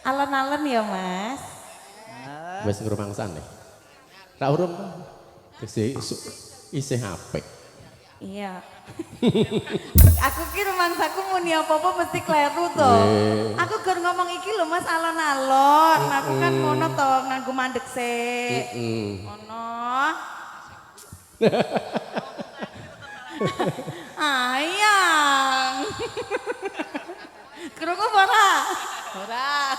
Alon-alon ya Mas. Wis ngrumangsan nih. Ra urung isih apik. Iya. Aku ki rumangsaku muni apa-apa mesti kleru to. Aku gur ngomong iki lho Mas alon-alon. Aku kan ngono to nganggo mandek sik. Ngono. Ayang. Krungu ora? Ora.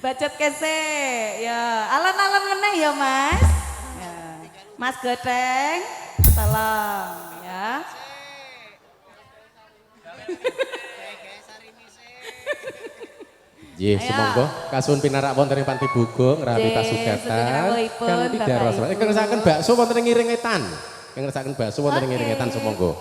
Bacot kese. Ya, alon-alon meneh ya Mas. Ya. Mas Goteng, tolong ya. Nggih, sumangga kasuwun pinarak wonten ing Panti Bugung, Rapita Sugatan. Kanthi daros. Ngersakaken bakso wonten ing Ngiring-Etan. Ngersakaken bakso wonten ing Ngiring-Etan sumangga. Oh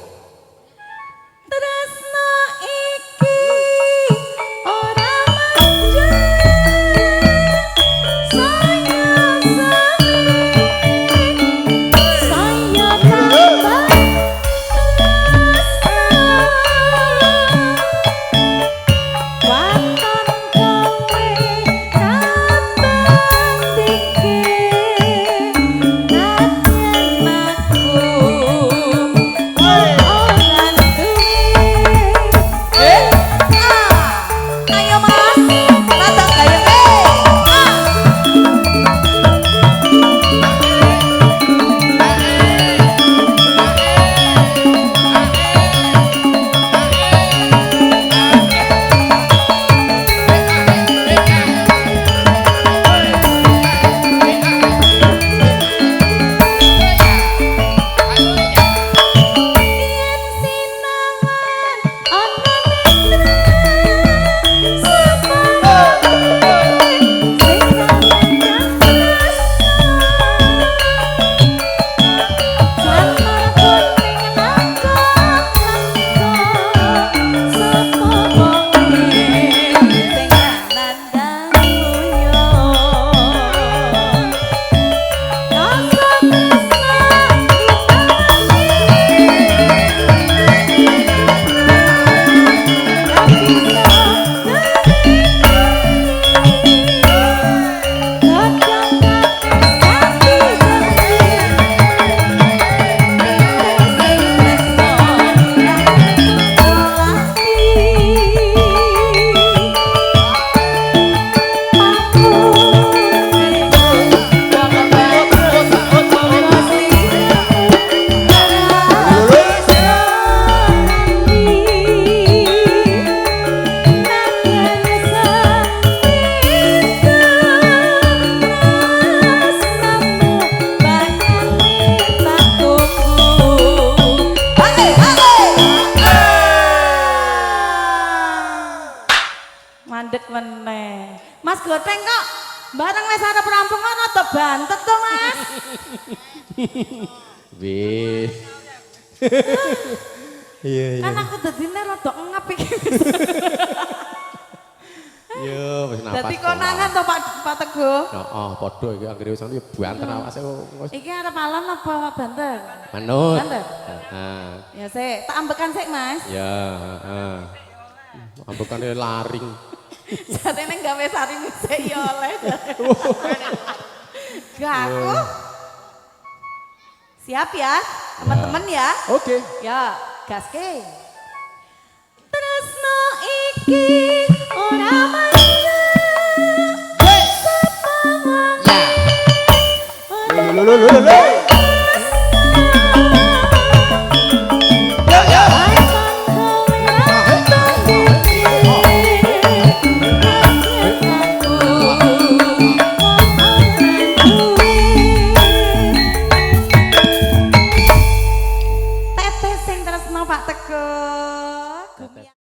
Mas Goteng kok bareng wis arep rampung ana to bantet to Mas. Wis. Iya iya. Kan aku dadine rada ngep iki. Yo wis napas. Dadi konangan to Pak Teguh. Heeh, padha iki anggere wis yo banten awake wis. Iki arep alon apa banter? Manut. Banter. Heeh. Ya sik, tak ambekan sik Mas. Ya, heeh. Ambekane laring. Jatene gawe sari sik ya oleh. Gak aku. Siap ya, teman-teman ya. Oke. Ya, gaske. Tresno iki ora manja. Teteh sing tresno Pak Teguh.